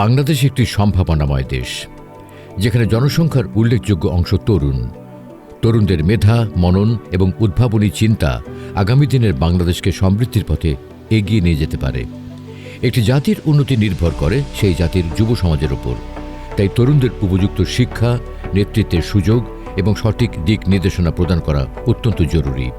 বাংলাদেশ একটি সম্ভাবনাময় দেশ, যেখানে জনসংখ্যার উল্লেখযোগ্য অংশ তরুণ। তরুণদের মেধা, মনন এবং উদ্ভাবনী চিন্তা আগামী দিনের বাংলাদেশকে সমৃদ্ধির পথে এগিয়ে নিয়ে যেতে পারে। একটি জাতির উন্নতি নির্ভর করে সেই জাতির যুব সমাজের ওপর। তাই তরুণদের উপযুক্ত শিক্ষা, নেতৃত্বের সুযোগ এবং সঠিক দিক নির্দেশনা প্রদান করা অত্যন্ত জরুরি।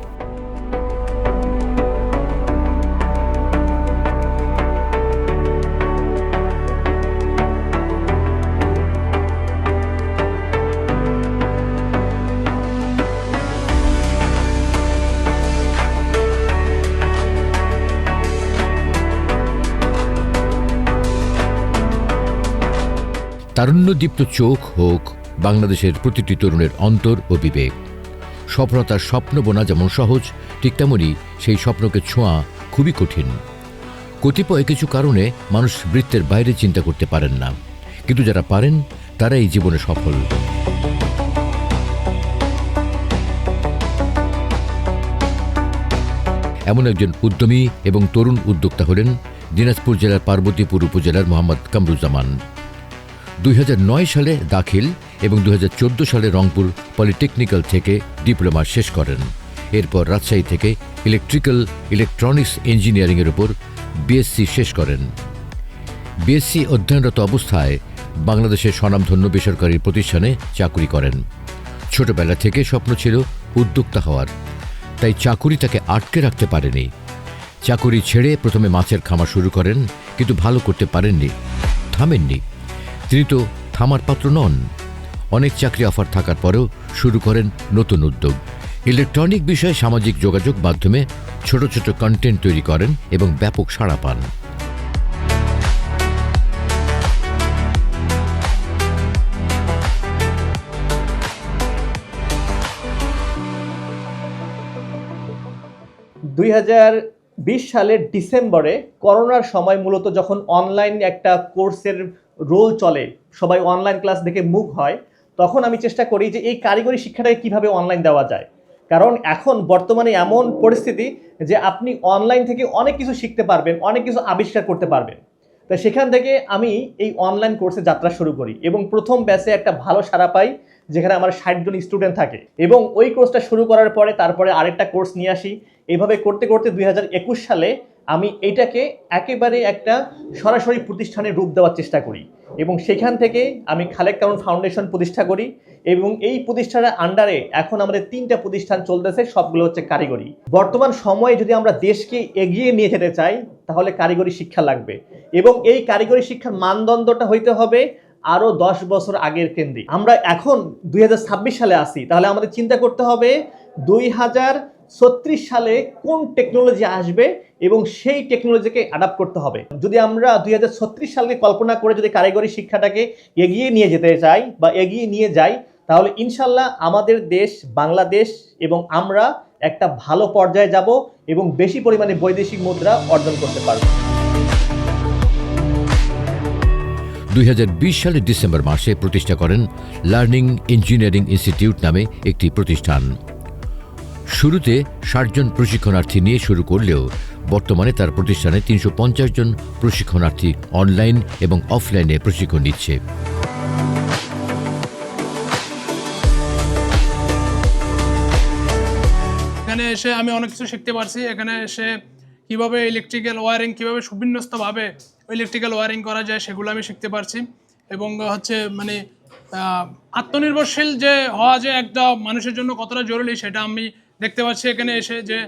তারুণ্যদীপ্ত চোখ হোক বাংলাদেশের প্রতিটি তরুণের অন্তর ও বিবেক। সফলতার স্বপ্ন বোনা যেমন সহজ, ঠিক তেমনই সেই স্বপ্নকে ছোঁয়া খুবই কঠিন। কতিপয় কিছু কারণে মানুষ বৃত্তের বাইরে চিন্তা করতে পারেন না, কিন্তু যারা পারেন তারাই জীবনে সফল। এমন একজন উদ্যমী এবং তরুণ উদ্যোক্তা হলেন দিনাজপুর জেলার পার্বতীপুর উপজেলার মোহাম্মদ কামরুজ্জামান। 2009 সালে দাখিল এবং 2014 সালে রংপুর পলিটেকনিক্যাল থেকে ডিপ্লোমা শেষ করেন। এরপর রাজশাহী থেকে ইলেকট্রনিক্স ইঞ্জিনিয়ারিংয়ের উপর বিএসসি শেষ করেন। বিএসসি অধ্যয়নরত অবস্থায় বাংলাদেশের স্বনামধন্য বেসরকারি প্রতিষ্ঠানে চাকরি করেন। ছোটবেলা থেকে স্বপ্ন ছিল উদ্যোক্তা হওয়ার, তাই চাকুরি তাকে আটকে রাখতে পারেনি। চাকুরি ছেড়ে প্রথমে মাছের খামার শুরু করেন, কিন্তু ভালো করতে পারেননি, থামেননি। তিনি তো থামার পাত্র নন। অনেক চাকরি অফার থাকার পরেও শুরু করেন নতুন উদ্যোগ। ইলেকট্রনিক বিষয়ে সামাজিক যোগাযোগ মাধ্যমে ছোট ছোট কন্টেন্ট তৈরি করেন এবং ব্যাপক সাড়া পান। সালের ডিসেম্বরে করোনার সময় মূলত যখন অনলাইন একটা কোর্সের রোল চলে, সবাই অনলাইন ক্লাস দেখে মুভ হয়, তখন আমি চেষ্টা করি যে এই কারিগরি শিক্ষাটাকে কিভাবে অনলাইন দেওয়া যায়। কারণ এখন বর্তমানে এমন পরিস্থিতি যে আপনি অনলাইন থেকে অনেক কিছু শিখতে পারবেন, অনেক কিছু আবিষ্কার করতে পারবেন। তো সেখান থেকে আমি এই অনলাইন কোর্সে যাত্রা শুরু করি এবং প্রথম ব্যাচে একটা ভালো সাড়া পাই, যেখানে আমার 60 জন স্টুডেন্ট থাকে। এবং ওই কোর্সটা শুরু করার পরে তারপরে আরেকটা কোর্স নিয়ে আসি। এইভাবে করতে করতে 2021 সালে আমি এইটাকে একেবারে একটা সরাসরি প্রতিষ্ঠানের রূপ দেওয়ার চেষ্টা করি এবং সেখান থেকে আমি খালেক কারণ ফাউন্ডেশন প্রতিষ্ঠা করি। এবং এই প্রতিষ্ঠানের আন্ডারে এখন আমাদের 3টা প্রতিষ্ঠান চলতেছে, সবগুলো হচ্ছে কারিগরি। বর্তমান সময়ে যদি আমরা দেশকে এগিয়ে নিয়ে যেতে চাই তাহলে কারিগরি শিক্ষা লাগবে এবং এই কারিগরি শিক্ষার মানদণ্ডটা হইতে হবে আরো 10 বছর আগের কেন্দ্রে। আমরা এখন 2026 সালে আসি, তাহলে আমাদের চিন্তা করতে হবে 2036 সালে কোন টেকনোলজি আসবে এবং সেই টেকনোলজিকে অ্যাডাপ্ট করতে হবে। যদি আমরা 2036 সালকে কল্পনা করে যদি কারিগরি শিক্ষাটাকে এগিয়ে নিয়ে যেতে চাই বা এগিয়ে নিয়ে যাই, তাহলে ইনশাল্লাহ আমাদের দেশ বাংলাদেশ এবং আমরা একটা ভালো পর্যায়ে যাব এবং বেশি পরিমাণে বৈদেশিক মুদ্রা অর্জন করতে পারব। 2020 সালের ডিসেম্বর মাসে প্রতিষ্ঠা করেন লার্নিং ইঞ্জিনিয়ারিং ইনস্টিটিউট নামে একটি প্রতিষ্ঠান। শুরুতে 60 জন প্রশিক্ষণার্থী নিয়ে শুরু করলেও বর্তমানে তার প্রতিষ্ঠানে 350 জন প্রশিক্ষণার্থী অনলাইন এবং অফলাইনে প্রশিক্ষণ নিচ্ছে। এখানে এসে আমি অনেক কিছু শিখতে পারছি। এখানে এসে কিভাবে ইলেকট্রিক্যাল ওয়্যারিং, কিভাবে সুবিন্যস্তভাবে ইলেকট্রিক্যাল ওয়্যারিং করা যায় সেগুলো আমি শিখতে পারছি। এবং হচ্ছে মানে আত্মনির্ভরশীল যে হওয়া যে একটা মানুষের জন্য কতটা জরুরি সেটা আমি দেখতে পাচ্ছি এখানে এসে। যে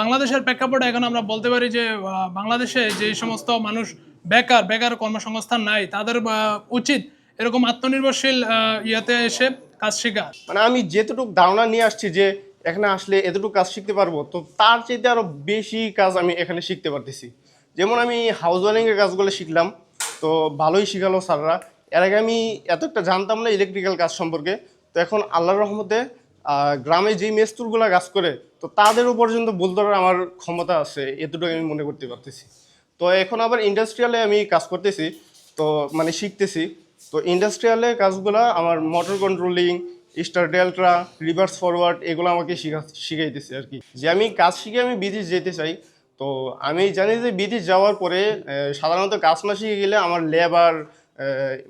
বাংলাদেশের প্রেক্ষাপটে এখন আমরা বলতে পারি যে বাংলাদেশে যে সমস্ত মানুষ বেকার কর্মসংস্থান নাই, তাদের উচিত এরকম আত্মনির্ভরশীল ইয়াতে এসে কাজ শেখা। মানে আমি যেতটুকু ধারণা নিয়ে আসছি যে এখানে আসলে এতটুকু কাজ শিখতে পারবো, তো তার চাইতে আরও বেশি কাজ আমি এখানে শিখতে পারতেছি। যেমন আমি হাউস ওয়ারিংয়ের কাজগুলো শিখলাম, তো ভালোই শিখালো স্যাররা। এর আগে আমি এত একটা জানতাম না ইলেকট্রিক্যাল কাজ সম্পর্কে। তো এখন আল্লাহর রহমতে গ্রামে যেই মেস্তুরগুলো কাজ করে, তো তাদেরও পর্যন্ত বলতে আমার ক্ষমতা আছে, এতটুকু আমি মনে করতে পারতেছি। তো এখন আবার ইন্ডাস্ট্রিয়ালে আমি কাজ করতেছি, তো মানে শিখতেছি। তো ইন্ডাস্ট্রিয়ালে কাজগুলো আমার motor controlling, star delta, reverse forward, এগুলো আমাকে শিখাইতেছে আর কি। যে আমি কাজ শিখে আমি বিদেশ যেতে চাই, তো আমি জানি যে বিদেশ যাওয়ার পরে সাধারণত কাজ না শিখে গেলে আমার লেবার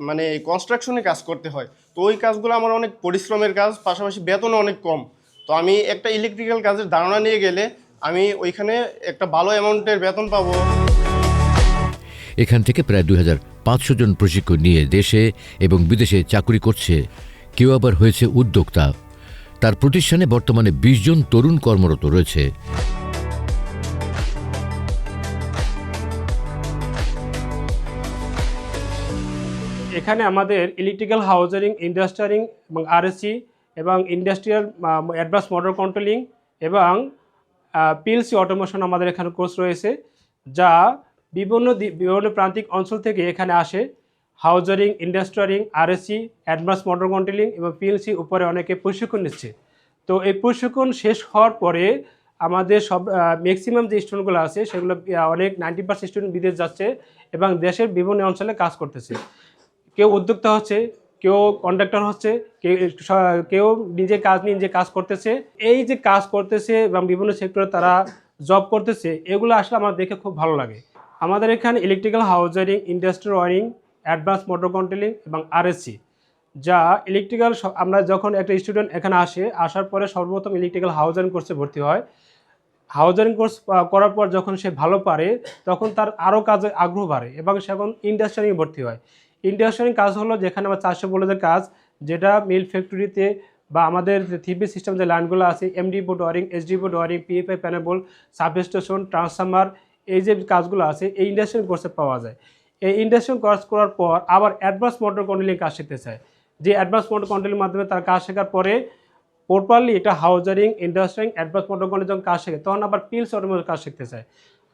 মানে কনস্ট্রাকশনে কাজ করতে হয়। তো ওই কাজগুলো আমার অনেক পরিশ্রমের কাজ, পাশাপাশি বেতনও অনেক কম। তো আমি একটা ইলেকট্রিক্যাল কাজের ধারণা নিয়ে গেলে আমি ওইখানে একটা ভালো অ্যামাউন্টের বেতন পাবো। এখান থেকে প্রায় 2500 জন প্রশিক্ষণ নিয়ে দেশে এবং বিদেশে চাকরি করছে। কেউ আবার হয়েছে উদ্যোক্তা। তার প্রতিষ্ঠানে বর্তমানে 20 জন তরুণ কর্মরত রয়েছে। এখানে আমাদের ইলেকট্রিক্যাল হাউজারিং, ইন্ডাস্ট্রিয়ারিং এবং আরএসসি এবং ইন্ডাস্ট্রিয়াল অ্যাডভান্স মোটর কন্ট্রোলিং এবং পিএলসি অটোমেশন আমাদের এখানে কোর্স রয়েছে, যা বিভিন্ন প্রান্তিক অঞ্চল থেকে এখানে আসে। হাউজারিং, ইন্ডাস্ট্রিয়ারিং, আরএসসি, অ্যাডভান্স মোটর কন্ট্রোলিং এবং পিএলসি উপরে অনেকে প্রশিক্ষণ নিচ্ছে। তো এই প্রশিক্ষণ শেষ হওয়ার পরে আমাদের সব ম্যাক্সিমাম যে স্টুডেন্টগুলো আছে সেগুলো অনেক 90% স্টুডেন্ট বিদেশ যাচ্ছে এবং দেশের বিভিন্ন অঞ্চলে কাজ করতেছে। কেউ উদ্যোক্তা হচ্ছে, কেউ কন্ট্রাক্টর হচ্ছে, কেউ নিজে কাজ করতেছে। এই যে কাজ করতেছে এবং বিভিন্ন সেক্টরে তারা জব করতেছে, এগুলো আসলে আমার দেখে খুব ভালো লাগে। আমাদের এখানে electrical house wiring, industrial wiring, advance motor controlling এবং আরএসসি, যা ইলেকট্রিক্যাল, আমরা যখন একটা স্টুডেন্ট এখানে আসার পরে সর্বপ্রথম ইলেকট্রিক্যাল হাউজারিং কোর্সে ভর্তি হয়। হাউজারিং কোর্স করার পর যখন সে ভালো পারে তখন তার আরও কাজে আগ্রহ বাড়ে এবং সে এখন ইন্ডাস্ট্রিয়ারিংয়ে ভর্তি হয়। ইন্ডাস্ট্রিয়ারিং কাজ হলো যেখানে আমার 400 ভোল্টেজের কাজ, যেটা মিল ফ্যাক্টরিতে বা আমাদের যে 3B সিস্টেম যে লাইনগুলো আছে, MD board wiring, SD board wiring, PFI panel, substation, transformer, এই যে কাজগুলো আছে এই ইন্ডাস্ট্রিয়াল কোর্সে পাওয়া যায়। এই ইন্ডাস্ট্রিয়াল কোর্স করার পর আবার অ্যাডভান্স মোটর কন্ট্রোলিং কাজ শিখতে চায়, যে অ্যাডভান্স মোটর কন্ট্রোলিংয়ের মাধ্যমে তার কাজ শেখার পরে প্রপারলি এটা হাউজারিং, ইন্ডাস্ট্রিয়ারিং, অ্যাডভান্স মোটর কন্ট্রোলিং যখন কাজ শেখে তখন আবার পিএলসি অটোমেশন কাজ শিখতে চায়।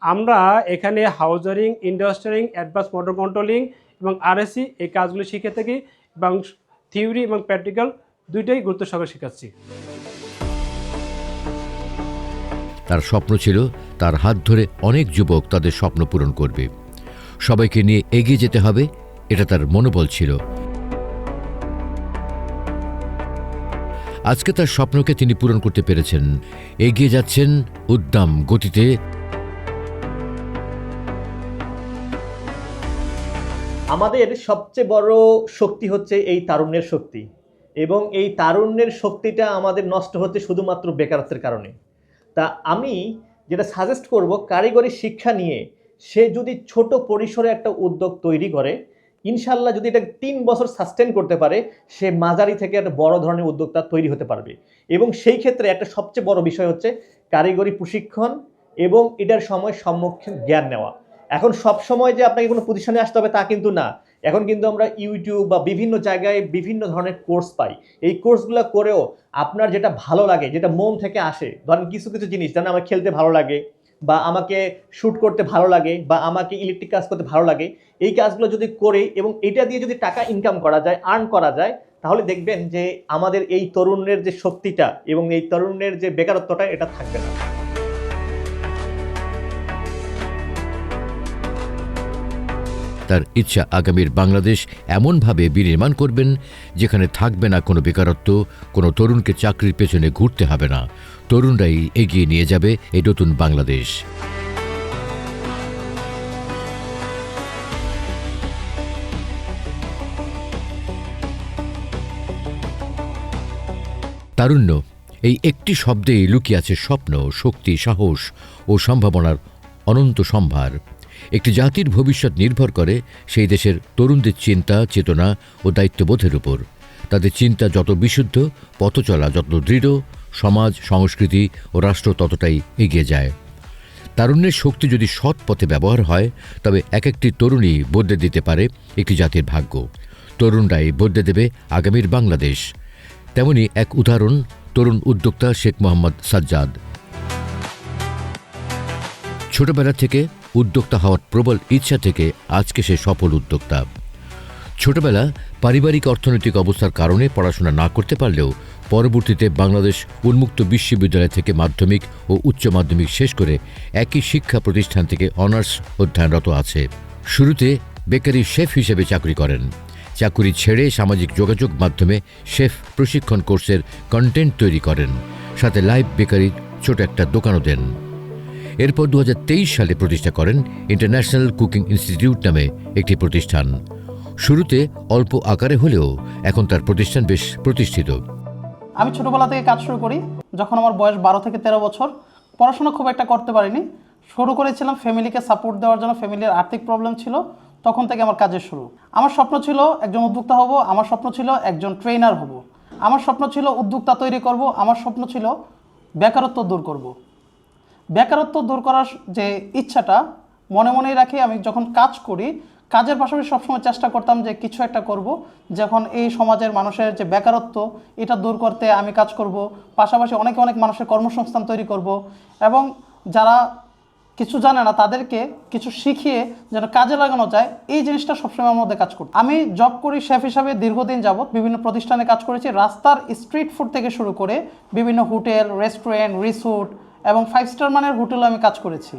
আমরা এখানে হাউজারিং, ইন্ডাস্ট্রিয়ারিং, অ্যাডভান্স মোটর কন্ট্রোলিং এবং আরএসসি এই কাজগুলো শিখে থাকি এবং থিওরি এবং প্র্যাকটিক্যাল দুইটাই গুরুত্ব সহকারে শেখাচ্ছি। তার স্বপ্ন ছিল তার হাত ধরে অনেক যুবক তাদের স্বপ্ন পূরণ করবে। সবাইকে নিয়ে এগিয়ে যেতে হবে, এটা তার মনোবল ছিল। আজকে তার স্বপ্নকে তিনি পূরণ করতে পেরেছেন। এগিয়ে যাচ্ছেন উদ্দাম গতিতে। আমাদের সবচেয়ে বড় শক্তি হচ্ছে এই তারুণ্যের শক্তি, এবং এই তারুণ্যের শক্তিটা আমাদের নষ্ট হচ্ছে শুধুমাত্র বেকারত্বের কারণে। তা আমি যেটা সাজেস্ট করব, কারিগরি শিক্ষা নিয়ে সে যদি ছোট পরিসরে একটা উদ্যোগ তৈরি করে, ইনশাল্লাহ যদি এটা 3 বছর সাস্টেন করতে পারে, সে মাঝারি থেকে একটা বড় ধরনের উদ্যোক্তা তৈরি হতে পারবে। এবং সেই ক্ষেত্রে একটা সবচেয়ে বড় বিষয় হচ্ছে কারিগরি প্রশিক্ষণ এবং এটার সময় সম্মুখীন জ্ঞান নেওয়া। এখন সব সময় যে আপনাকে কোনো প্রতিষ্ঠানে আসতে হবে তা কিন্তু না। এখন কিন্তু আমরা ইউটিউব বা বিভিন্ন জায়গায় বিভিন্ন ধরনের কোর্স পাই। এই কোর্সগুলো করেও আপনার যেটা ভালো লাগে, যেটা মন থেকে আসে, ধরেন কিছু কিছু জিনিস, যেন আমার খেলতে ভালো লাগে বা আমাকে শ্যুট করতে ভালো লাগে বা আমাকে ইলেকট্রিক কাজ করতে ভালো লাগে, এই কাজগুলো যদি করে এবং এটা দিয়ে যদি টাকা ইনকাম করা যায়, আর্ন করা যায়, তাহলে দেখবেন যে আমাদের এই তরুণের যে শক্তিটা এবং এই তরুণের যে বেকারত্বটা, এটা থাকবে না। তার ইচ্ছা আগামীর বাংলাদেশ এমনভাবে বিনির্মাণ করবেন যেখানে থাকবে না কোনো বেকারত্ব, কোনো তরুণকে চাকরির পেছনে ঘুরতে হবে না। তরুণরাই এগিয়ে নিয়ে যাবে এই নতুন বাংলাদেশ। তারুণ্য, এই একটি শব্দেই লুকিয়ে আছে স্বপ্ন, শক্তি, সাহস ও সম্ভাবনার অনন্ত সম্ভার। একটি জাতির ভবিষ্যৎ নির্ভর করে সেই দেশের তরুণদের চিন্তা, চেতনা ও দায়িত্ববোধের উপর। তাদের চিন্তা যত বিশুদ্ধ, পথ চলা যত দৃঢ়, সমাজ, সংস্কৃতি ও রাষ্ট্র ততটাই এগিয়ে যায়। তারুণ্যের শক্তি যদি সৎ পথে ব্যবহার হয়, তবে এক একটি তরুণী বদলে দিতে পারে একটি জাতির ভাগ্য। তরুণরাই বদলে দেবে আগামীর বাংলাদেশ। তেমনি এক উদাহরণ তরুণ উদ্যোক্তা শেখ মোহাম্মদ সাজ্জাদ। ছোটবেলা থেকে উদ্যোক্তা হওয়ার প্রবল ইচ্ছা থেকে আজকে সে সফল উদ্যোক্তা। ছোটবেলা পারিবারিক অর্থনৈতিক অবস্থার কারণে পড়াশোনা না করতে পারলেও পরবর্তীতে বাংলাদেশ উন্মুক্ত বিশ্ববিদ্যালয় থেকে মাধ্যমিক ও উচ্চ মাধ্যমিক শেষ করে একই শিক্ষা প্রতিষ্ঠান থেকে অনার্স অধ্যয়নরত আছে। শুরুতে বেকারি শেফ হিসেবে চাকরি করেন। চাকরি ছেড়ে সামাজিক যোগাযোগ মাধ্যমে শেফ প্রশিক্ষণ কোর্সের কন্টেন্ট তৈরি করেন, সাথে লাইভ বেকারির ছোট একটা দোকানও দেন। এরপর 2023 সালে প্রতিষ্ঠা করেন ইন্টারন্যাশনাল কুকিং ইনস্টিটিউট নামে একটি প্রতিষ্ঠান। শুরুতে অল্প আকারে হলেও এখন তার প্রতিষ্ঠান বেশ প্রতিষ্ঠিত। আমি ছোটোবেলা থেকে কাজ শুরু করি যখন আমার বয়স 12 থেকে 13 বছর। পড়াশোনা খুব একটা করতে পারিনি, শুরু করেছিলাম ফ্যামিলিকে সাপোর্ট দেওয়ার জন্য। ফ্যামিলির আর্থিক প্রবলেম ছিল, তখন থেকে আমার কাজের শুরু। আমার স্বপ্ন ছিল একজন উদ্যোক্তা হব, আমার স্বপ্ন ছিল একজন ট্রেনার হব, আমার স্বপ্ন ছিল উদ্যোক্তা তৈরি করব, আমার স্বপ্ন ছিল বেকারত্ব দূর করব। বেকারত্ব দূর করার যে ইচ্ছাটা মনে মনেই রাখি। আমি যখন কাজ করি, কাজের পাশাপাশি সবসময় চেষ্টা করতাম যে কিছু একটা করব, যখন এই সমাজের মানুষের যে বেকারত্ব এটা দূর করতে আমি কাজ করব। পাশাপাশি অনেক মানুষের কর্মসংস্থান তৈরি করব এবং যারা কিছু জানে না তাদেরকে কিছু শিখিয়ে যেন কাজে লাগানো যায়, এই জিনিসটা সবসময় আমার মধ্যে কাজ করত। আমি জব করি শেফ হিসাবে দীর্ঘদিন যাবৎ বিভিন্ন প্রতিষ্ঠানে কাজ করেছি। রাস্তার স্ট্রিট ফুড থেকে শুরু করে বিভিন্ন হোটেল, রেস্টুরেন্ট, রিসোর্ট এবং 5 স্টার মানের হোটেলে আমি কাজ করেছি।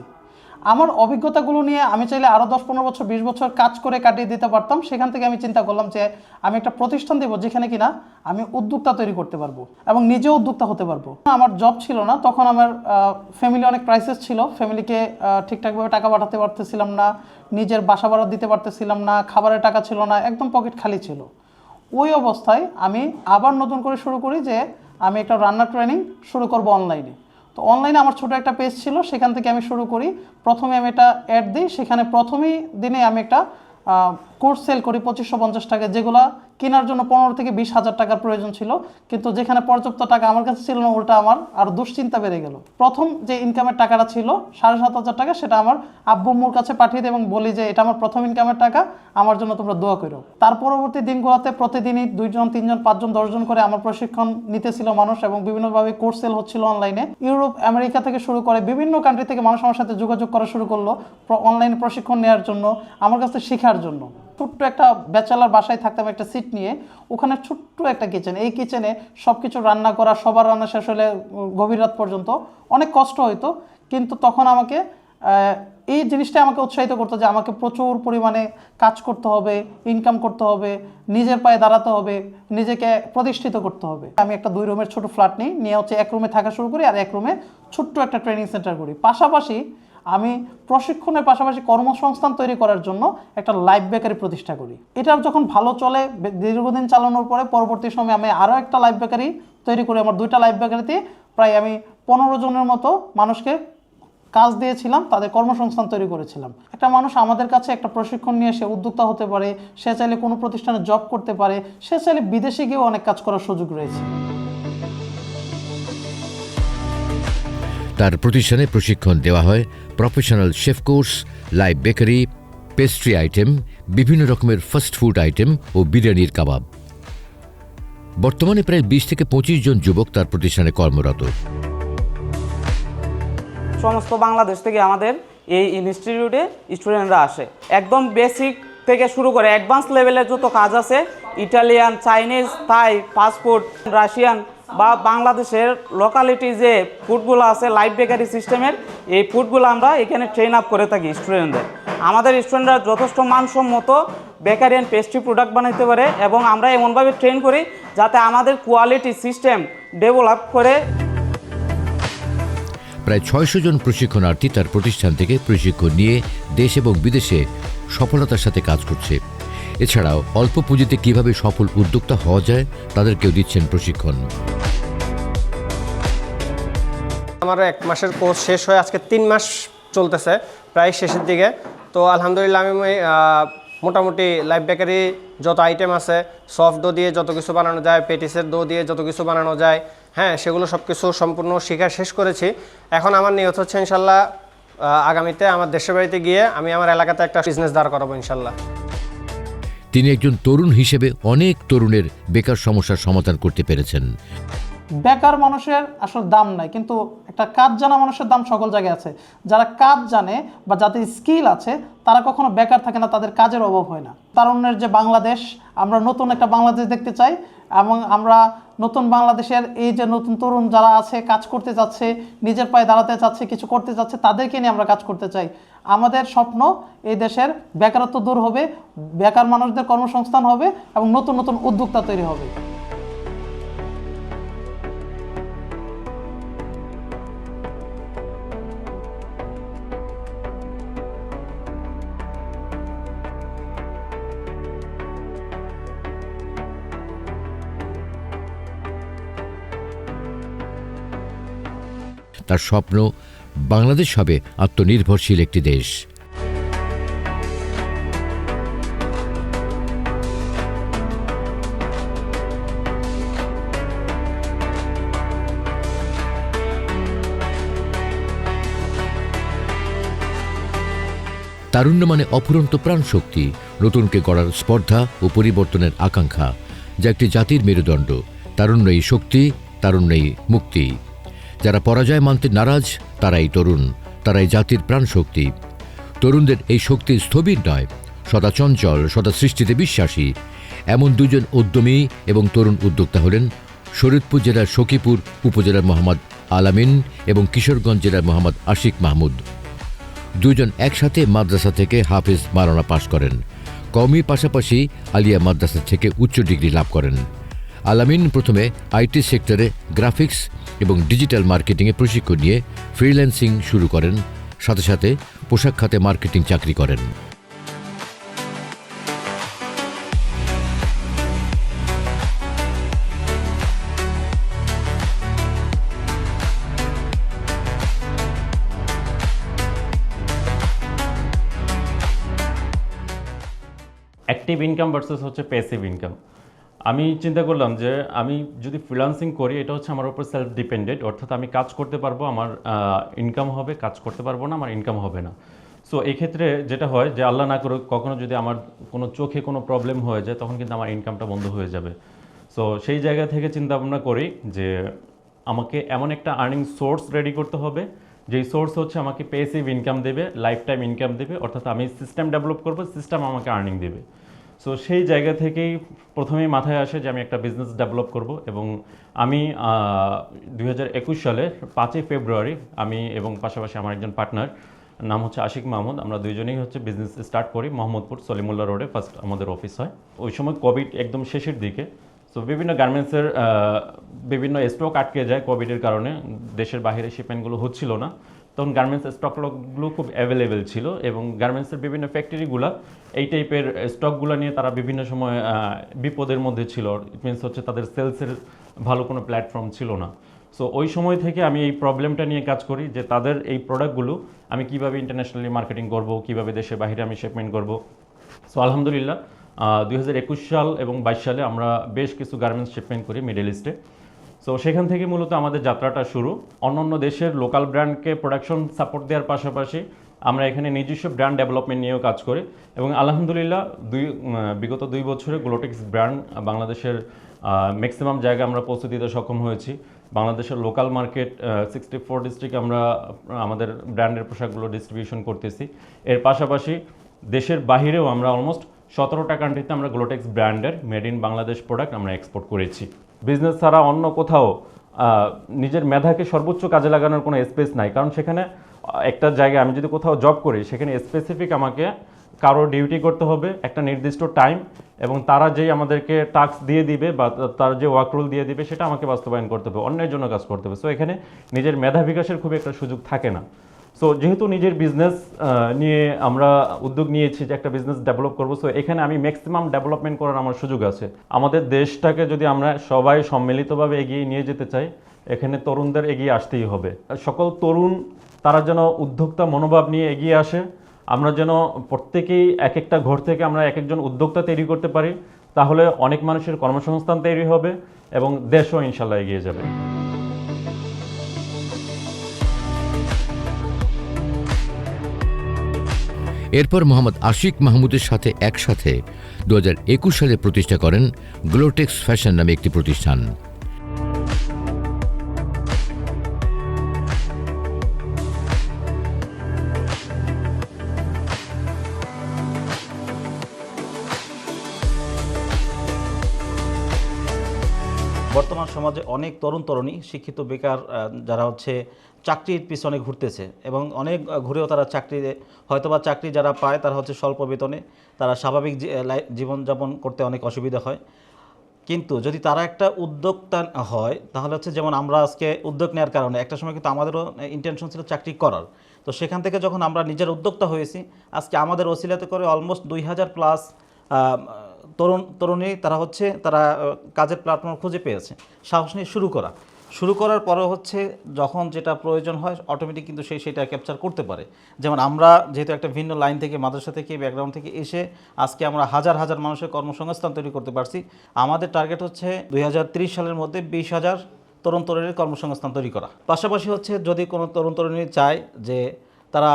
আমার অভিজ্ঞতাগুলো নিয়ে আমি চাইলে আরও 10-15 বছর 20 বছর কাজ করে কাটিয়ে দিতে পারতাম। সেখান থেকে আমি চিন্তা করলাম যে আমি একটা প্রতিষ্ঠান দেবো যেখানে কিনা আমি উদ্যোক্তা তৈরি করতে পারবো এবং নিজেও উদ্যোক্তা হতে পারবো। আমার জব ছিল না তখন, আমার ফ্যামিলি অনেক ক্রাইসিস ছিল। ফ্যামিলিকে ঠিকঠাকভাবে টাকা পাঠাতে পারতেছিলাম না, নিজের বাসা ভাড়া দিতে পারতেছিলাম না, খাবারের টাকা ছিল না, একদম পকেট খালি ছিল। ওই অবস্থায় আমি আবার নতুন করে শুরু করি যে আমি একটা রান্নার ট্রেনিং শুরু করব অনলাইনে। তো অনলাইনে আমার ছোটো একটা পেজ ছিল, সেখান থেকে আমি শুরু করি। প্রথমে আমি একটা অ্যাড দিই, সেখানে প্রথমেই দিনে আমি একটা কোর্স সেল করি 2550 টাকা, যেগুলো কেনার জন্য 15 থেকে 20 হাজার টাকার প্রয়োজন ছিল, কিন্তু যেখানে পর্যাপ্ত টাকা আমার কাছে ছিল না, উল্টা আমার আর দুশ্চিন্তা বেড়ে গেল। প্রথম যে ইনকামের টাকাটা ছিল 7,500 টাকা, সেটা আমার আব্বু আম্মুর কাছে পাঠিয়ে দিই এবং বলি যে এটা আমার প্রথম ইনকামের টাকা, আমার জন্য তোমরা দোয়া করো। তার পরবর্তী দিনগুলোতে প্রতিদিনই 2 জন 3 জন 5 জন 10 জন করে আমার প্রশিক্ষণ নিতেছিল মানুষ এবং বিভিন্নভাবে কোর্স সেল হচ্ছিল অনলাইনে। ইউরোপ, আমেরিকা থেকে শুরু করে বিভিন্ন কান্ট্রি থেকে মানুষ আমার সাথে যোগাযোগ করা শুরু করলো অনলাইনে প্রশিক্ষণ নেওয়ার জন্য, আমার কাছে শেখার জন্য। ছোট্ট একটা ব্যাচেলার বাসায় থাকতাম একটা সিট নিয়ে, ওখানে ছোট্ট একটা কিচেন, এই কিচেনে সব কিছু রান্না করা, সবার রান্না শেষ হলে গভীর রাত পর্যন্ত অনেক কষ্ট হইতো। কিন্তু তখন আমাকে এই জিনিসটা আমাকে উৎসাহিত করতো যে আমাকে প্রচুর পরিমাণে কাজ করতে হবে, ইনকাম করতে হবে, নিজের পায়ে দাঁড়াতে হবে, নিজেকে প্রতিষ্ঠিত করতে হবে। আমি একটা 2 রুমের ছোট ফ্ল্যাট নিয়ে হচ্ছে 1 রুমে থাকা শুরু করি আর 1 রুমে ছোট্ট একটা ট্রেনিং সেন্টার করি। পাশাপাশি আমি প্রশিক্ষণের পাশাপাশি কর্মসংস্থান তৈরি করার জন্য একটা লাইভ বেকারি প্রতিষ্ঠা করি। এটা যখন ভালো চলে, দীর্ঘদিন চালানোর পরে পরবর্তী সময়ে আমি আরও একটা লাইভ বেকারি তৈরি করি। আমার 2টা লাইভ বেকারিতে প্রায় আমি 15 জনের মতো মানুষকে কাজ দিয়েছিলাম, তাদের কর্মসংস্থান তৈরি করেছিলাম। একটা মানুষ আমাদের কাছে একটা প্রশিক্ষণ নিয়ে সে উদ্যোক্তা হতে পারে, সে চাইলে কোনো প্রতিষ্ঠানে জব করতে পারে, সে চাইলে বিদেশে গিয়েও অনেক কাজ করার সুযোগ রয়েছে। তার প্রতিষ্ঠানে প্রশিক্ষণ দেওয়া হয় professional chef course, live bakery, pastry item, বিভিন্ন রকমের ফাস্ট ফুড আইটেম ও বিরিয়ানির কাবাব। বর্তমানে প্রায় 20 থেকে 25 জন যুবক তার প্রতিষ্ঠানে কর্মরত। সমস্ত বাংলাদেশ থেকে আমাদের এই ইনস্টিটিউটে স্টুডেন্টরা আসে। একদম বেসিক থেকে শুরু করে অ্যাডভান্স লেভেলের যত কাজ আছে, ইটালিয়ান, চাইনিজ, থাই, ফাস্ট ফুড, রাশিয়ান বা বাংলাদেশের লোকালিটি যে ফুডগুলো আছে লাইভ বেকারি সিস্টেমের, এই ফুডগুলো আমরা এখানে ট্রেন আপ করে থাকি স্টুডেন্টদের। আমাদের স্টুডেন্টরা যথেষ্ট মানসম্মত বেকারি অ্যান্ড পেস্ট্রি প্রোডাক্ট বানাইতে পারে এবং আমরা এমনভাবে ট্রেন করি যাতে আমাদের কোয়ালিটি সিস্টেম ডেভেলপ করে। প্রায় 600 জন প্রশিক্ষণার্থী তার প্রতিষ্ঠান থেকে প্রশিক্ষণ নিয়ে দেশ এবং বিদেশে সফলতার সাথে কাজ করছে। এছাড়াও অল্প পুঁজিতে কিভাবে সফল উদ্যোক্তা হওয়া যায় তাদেরকেও দিচ্ছেন প্রশিক্ষণ। আমার 1 মাসের কোর্স শেষ হয়ে আজকে 3 মাস চলতেছে, প্রায় শেষের দিকে। তো আলহামদুলিল্লাহ আমি মোটামুটি লাইভ বেকারি যত আইটেম আছে, সফট ডো দিয়ে যত কিছু বানানো যায়, পেটিসের ডো দিয়ে যত কিছু বানানো যায়, হ্যাঁ সেগুলো সব কিছু সম্পূর্ণ শেখা শেষ করেছি। এখন আমার নিয়ত হচ্ছে ইনশাল্লাহ আগামীতে আমার দেশের বাড়িতে গিয়ে আমি আমার এলাকাতে একটা বিজনেস দাঁড় করাবো ইনশাল্লাহ। তিনি একজন তরুণ হিসেবে অনেক তরুণের বেকার সমস্যার সমাধান করতে পেরেছেন। বেকার মানুষের আসলে দাম নাই, কিন্তু একটা কাজ জানা মানুষের দাম সকল জায়গায় আছে। যারা কাজ জানে বা যাদের স্কিল আছে তারা কখনো বেকার থাকে না, তাদের কাজের অভাব হয় না। তারুণ্যের যে বাংলাদেশ, আমরা নতুন একটা বাংলাদেশ দেখতে চাই এবং আমরা নতুন বাংলাদেশের এই যে নতুন তরুণ যারা আছে, কাজ করতে যাচ্ছে, নিজের পায়ে দাঁড়াতে চাচ্ছে, কিছু করতে যাচ্ছে, তাদেরকে নিয়ে আমরা কাজ করতে চাই। আমাদের স্বপ্ন এই দেশের বেকারত্ব দূর হবে, বেকার মানুষদের কর্মসংস্থান হবে এবং নতুন নতুন উদ্যোক্তা তৈরি হবে। তার স্বপ্ন বাংলাদেশ হবে আত্মনির্ভরশীল একটি দেশ। তারুণ্য মানে অফুরন্ত প্রাণশক্তি, নতুনকে গড়ার স্পর্ধা ও পরিবর্তনের আকাঙ্ক্ষা, যা একটি জাতির মেরুদণ্ড। তারুণ্যই শক্তি, তারুণ্যই মুক্তি। যারা পরাজয় মানতে নারাজ তারাই তরুণ, তারাই জাতির প্রাণশক্তি। তরুণদের এই শক্তি স্থবির নয়, সদা চঞ্চল, সদা সৃষ্টিতে বিশ্বাসী। এমন দুজন উদ্যমী এবং তরুণ উদ্যোক্তা হলেন শরীয়তপুর জেলার সখীপুর উপজেলার মোহাম্মদ আলামিন এবং কিশোরগঞ্জ জেলার মোহাম্মদ আশিক মাহমুদ। দুজন একসাথে মাদ্রাসা থেকে হাফেজ মাওলানা পাশ করেন। কওমি পাশাপাশি আলিয়া মাদ্রাসা থেকে উচ্চ ডিগ্রি লাভ করেন। আলামিন প্রথমে আইটি সেক্টরে গ্রাফিক্স এবং ডিজিটাল মার্কেটিংয়ে প্রশিক্ষণ নিয়ে ফ্রিল্যান্সিং শুরু করেন, সাথে সাথে পোশাক খাতে মার্কেটিং চাকরি করেন। অ্যাক্টিভ ইনকাম ভার্সেস হচ্ছে প্যাসিভ ইনকাম। আমি চিন্তা করলাম যে আমি যদি ফ্রিল্যান্সিং করি এটা হচ্ছে আমার উপর সেলফ ডিপেন্ডেন্ট, অর্থাৎ আমি কাজ করতে পারবো, আমার ইনকাম হবে, কাজ করতে পারবো না, আমার ইনকাম হবে না। সো এই ক্ষেত্রে যেটা হয় যে আল্লাহ না করুক কখনো যদি আমার কোনো চোখে কোনো প্রবলেম হয়ে যায় তখন কিন্তু আমার ইনকামটা বন্ধ হয়ে যাবে। সো সেই জায়গা থেকে চিন্তা ভাবনা করি যে আমাকে এমন একটা আর্নিং সোর্স রেডি করতে হবে যেই সোর্স হচ্ছে আমাকে প্যাসিভ ইনকাম দেবে, লাইফ টাইম ইনকাম দেবে, অর্থাৎ আমি সিস্টেম ডেভেলপ করবো, সিস্টেম আমাকে আর্নিং দেবে। সো সেই জায়গা থেকেই প্রথমেই মাথায় আসে যে আমি একটা বিজনেস ডেভেলপ করব এবং আমি 2021 সালের 5ই ফেব্রুয়ারি আমি এবং পাশাপাশি আমার একজন পার্টনার নাম হচ্ছে আশিক মাহমুদ, আমরা দুইজনেই হচ্ছে বিজনেস স্টার্ট করি। মোহাম্মদপুর সলিমুল্লাহ রোডে ফার্স্ট আমাদের অফিস হয়। ওই সময় কোভিড একদম শেষের দিকে, সো বিভিন্ন গার্মেন্টসের বিভিন্ন স্টক আটকে যায় কোভিডের কারণে, দেশের বাইরে শিপমেন্টগুলো হচ্ছিল না। তখন গার্মেন্টস স্টকগুলো খুব অ্যাভেলেবেল ছিল এবং গার্মেন্টসের বিভিন্ন ফ্যাক্টরিগুলো এই টাইপের স্টকগুলো নিয়ে তারা বিভিন্ন সময় বিপদের মধ্যে ছিল। ইট মিনস হচ্ছে তাদের সেলসের ভালো কোনো প্ল্যাটফর্ম ছিল না। সো ওই সময় থেকে আমি এই প্রবলেমটা নিয়ে কাজ করি যে তাদের এই প্রোডাক্টগুলো আমি কিভাবে ইন্টারন্যাশনালি মার্কেটিং করব, কিভাবে দেশের বাইরে আমি শিপমেন্ট করব। সো আলহামদুলিল্লাহ 2021 সাল এবং 22 সালে আমরা বেশ কিছু গার্মেন্টস শিপমেন্ট করি মিডল ইস্টে। সো সেখান থেকে মূলত আমাদের যাত্রাটা শুরু। অন্যান্য দেশের লোকাল ব্র্যান্ডকে প্রোডাকশন সাপোর্ট দেওয়ার পাশাপাশি আমরা এখানে নিজস্ব ব্র্যান্ড ডেভেলপমেন্ট নিয়েও কাজ করি এবং আলহামদুলিল্লাহ বিগত 2 বছরে গ্লোটেক্স ব্র্যান্ড বাংলাদেশের ম্যাক্সিমাম জায়গায় আমরা পৌঁছে দিতে সক্ষম হয়েছি। বাংলাদেশের লোকাল মার্কেট 64 ডিস্ট্রিক্ট আমরা আমাদের ব্র্যান্ডের পোশাকগুলো ডিস্ট্রিবিউশন করতেছি। এর পাশাপাশি দেশের বাহিরেও আমরা অলমোস্ট 17টা কান্ট্রিতে আমরা গ্লোটেক্স ব্র্যান্ডের মেড ইন বাংলাদেশ প্রোডাক্ট আমরা এক্সপোর্ট করেছি। বিজনেস ছাড়া অন্য কোথাও নিজের মেধাকে সর্বোচ্চ কাজে লাগানোর কোনো স্পেস নাই, কারণ সেখানে একটা জায়গায় আমি যদি কোথাও জব করি সেখানে স্পেসিফিক আমাকে কারো ডিউটি করতে হবে একটা নির্দিষ্ট টাইম এবং তারা যেই আমাদেরকে টাস্ক দিয়ে দিবে বা তার যে ওয়ার্ক রুল দিয়ে দিবে সেটা আমাকে বাস্তবায়ন করতে হবে, অন্যের জন্য কাজ করতে হবে। সো এখানে নিজের মেধা বিকাশের খুব একটা সুযোগ থাকে না। সো যেহেতু নিজের বিজনেস নিয়ে আমরা উদ্যোগ নিয়েছি যে একটা বিজনেস ডেভেলপ করবো, সো এখানে আমি ম্যাক্সিমাম ডেভেলপমেন্ট করার আমার সুযোগ আছে। আমাদের দেশটাকে যদি আমরা সবাই সম্মিলিতভাবে এগিয়ে নিয়ে যেতে চাই এখানে তরুণদের এগিয়ে আসতেই হবে। সকল তরুণ তারা যেন উদ্যোক্তা মনোভাব নিয়ে এগিয়ে আসে, আমরা যেন প্রত্যেকেই এক একটা ঘর থেকে আমরা এক একজন উদ্যোক্তা তৈরি করতে পারি, তাহলে অনেক মানুষের কর্মসংস্থান তৈরি হবে এবং দেশও ইনশাল্লাহ এগিয়ে যাবে। এরপর মোহাম্মদ আশিক মাহমুদের সাথে একসাথে 2021 সালে প্রতিষ্ঠা করেন গ্লোটেক্স ফ্যাশন নামে একটি প্রতিষ্ঠান। বর্তমান সমাজে অনেক তরুণ তরুণী শিক্ষিত বেকার যারা হচ্ছে চাকরির পিছনে ঘুরতেছে এবং অনেক ঘুরেও তারা হয়তোবা চাকরি যারা পায় তারা হচ্ছে স্বল্প বেতনে, তারা স্বাভাবিক জীবনযাপন করতে অনেক অসুবিধা হয়। কিন্তু যদি তারা একটা উদ্যোক্তা হয় তাহলে হচ্ছে যেমন আমরা আজকে উদ্যোগ নেওয়ার কারণে একটা সময় কিন্তু আমাদেরও ইন্টেনশন ছিল চাকরি করার, তো সেখান থেকে যখন আমরা নিজের উদ্যোক্তা হয়েছি আজকে আমাদের ওসিলাতে করে অলমোস্ট 2000+ তরুণী তারা কাজের প্ল্যাটফর্ম খুঁজে পেয়েছে, সাহস নিয়ে শুরু করা। শুরু করার পরে হচ্ছে যখন যেটা প্রয়োজন হয় অটোমেটিক কিন্তু সেটা ক্যাপচার করতে পারে। যেমন আমরা যেহেতু একটা ভিন্ন লাইন থেকে, মাদ্রাসা থেকে, ব্যাকগ্রাউন্ড থেকে এসে আজকে আমরা হাজার হাজার মানুষের কর্মসংস্থান তৈরি করতে পারছি। আমাদের টার্গেট হচ্ছে 2030 সালের মধ্যে 20,000 তরুণ তরুণীর কর্মসংস্থান তৈরি করা। পাশাপাশি হচ্ছে যদি কোনো তরুণ তরুণী চায় যে তারা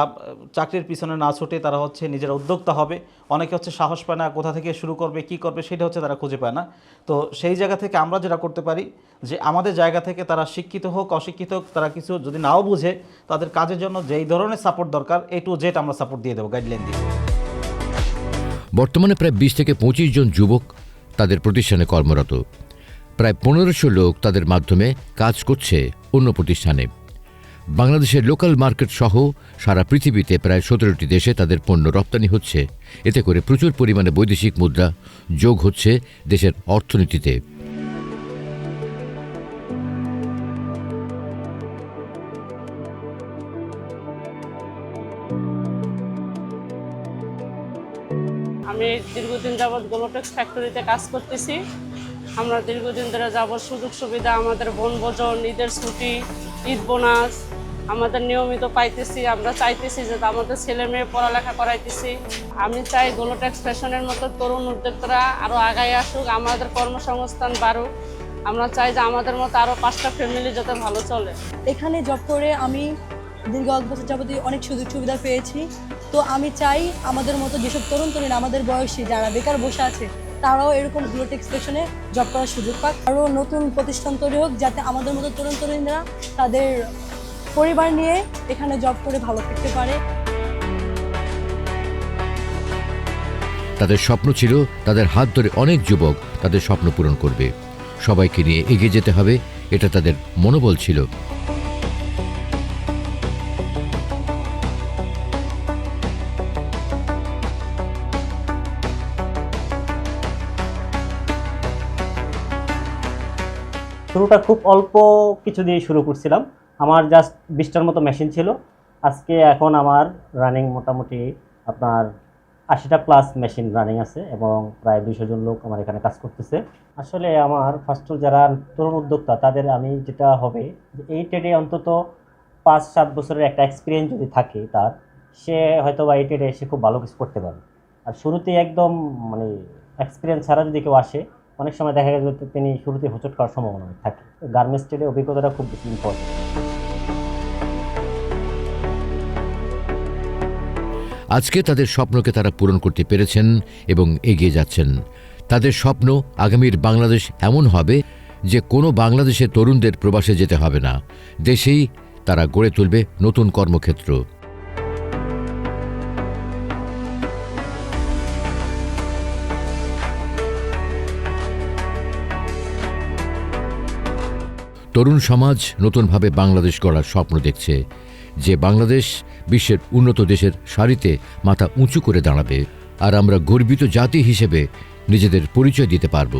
চাকরির পিছনে না ছুটে তারা হচ্ছে নিজের উদ্যোক্তা হবে, অনেকে হচ্ছে সাহস পায় না, কোথা থেকে শুরু করবে, কি করবে, সেটা হচ্ছে তারা খুঁজে পায় না। তো সেই জায়গা থেকে আমরা যেটা করতে পারি যে আমাদের জায়গা থেকে তারা শিক্ষিত হোক অশিক্ষিত হোক, তারা কিছু যদি নাও বুঝে, তাদের কাজের জন্য যেই ধরনের সাপোর্ট দরকার A to Z আমরা সাপোর্ট দিয়ে দেবো, গাইডলাইন দিয়ে। বর্তমানে প্রায় 20 থেকে 25 জন যুবক তাদের প্রতিষ্ঠানে কর্মরত। প্রায় 1500 লোক তাদের মাধ্যমে কাজ করছে অন্য প্রতিষ্ঠানে। বাংলাদেশের লোকাল মার্কেট সহ সারা পৃথিবীতে প্রায় 17টি দেশে তাদের পণ্য রপ্তানি হচ্ছে। এতে করে প্রচুর পরিমাণে বৈদেশিক মুদ্রা যোগ হচ্ছে দেশের অর্থনীতিতে। আমি দীর্ঘদিন যাবৎ গ্লোটেক্স ফ্যাক্টরিতে কাজ করতেছি। আমরা দীর্ঘদিন ধরে যাবৎ সুযোগ সুবিধা, আমাদের বনভোজন, ঈদের ছুটি, ঈদ বোনাস আমাদের নিয়মিত পাইতেছি। আমরা চাইতেছি যে আমাদের ছেলে মেয়ে পড়ালেখা করাইতেছি। আমি চাই গ্লোটেক্স ফ্যাশনের মতো তরুণ উদ্যোক্তারা আরও আগায় আসুক, আমাদের কর্মসংস্থান বাড়ুক। আমরা চাই যে আমাদের মতো আরও 5টা ফ্যামিলি যাতে ভালো চলে। এখানে জব করে আমি দীর্ঘ 1 বছর যাবতীয় অনেক সুযোগ সুবিধা পেয়েছি। তো আমি চাই আমাদের মতো যেসব তরুণ তরুণ আমাদের বয়সী যারা বেকার বসে আছে তারাও এরকম গ্লোটেক্স ফ্যাশনে জব করার সুযোগ পাক। আরও নতুন প্রতিষ্ঠান তৈরি হোক যাতে আমাদের মতো তরুণ তরুণীরা তাদের পরিবার নিয়ে এখানে জব করে ভালো থাকতে পারে। তাদের স্বপ্ন ছিল তাদের হাত ধরে অনেক যুবক তাদের স্বপ্ন পূরণ করবে। সবাইকে নিয়ে এগিয়ে যেতে হবে, এটা তাদের মনোবল ছিল। শুরুটা খুব অল্প কিছু দিয়ে শুরু করছিলাম। আমার জাস্ট 20টার মতো মেশিন ছিল। আজকে এখন আমার রানিং মোটামুটি আপনার 80টা প্লাস মেশিন রানিং আছে এবং প্রায় 200 জন লোক আমার এখানে কাজ করতেছে। আসলে আমার ফার্স্ট যারা তরুণ উদ্যোক্তা তাদের আমি যেটা হবে যে এই ট্রেডে অন্তত 5-7 বছরের একটা এক্সপিরিয়েন্স যদি থাকে তার, সে হয়তো বা এই ট্রেডে এসে খুব ভালো কিছু করতে পারে। আর শুরুতেই একদম মানে এক্সপিরিয়েন্স ছাড়া যদি কেউ আসে, অনেক সময় দেখা গেছে তিনি শুরুতে হোঁচট খাওয়ার সম্ভাবনা থাকে। গার্মেন্টস ট্রেডে অভিজ্ঞতাটা খুব বেশি ইম্পর্টেন্ট। আজকে তাদের স্বপ্নকে তারা পূরণ করতে পেরেছেন এবং এগিয়ে যাচ্ছেন। তাদের স্বপ্ন আগামীর বাংলাদেশ এমন হবে যে কোনো বাংলাদেশের তরুণদের প্রবাসে যেতে হবে না, দেশেই তারা গড়ে তুলবে নতুন কর্মক্ষেত্র। তরুণ সমাজ নতুনভাবে বাংলাদেশ গড়ার স্বপ্ন দেখছে, যে বাংলাদেশ বিশ্বের উন্নত দেশের সারিতে মাথা উঁচু করে দাঁড়াবে, আর আমরা গর্বিত জাতি হিসেবে নিজেদের পরিচয় দিতে পারব।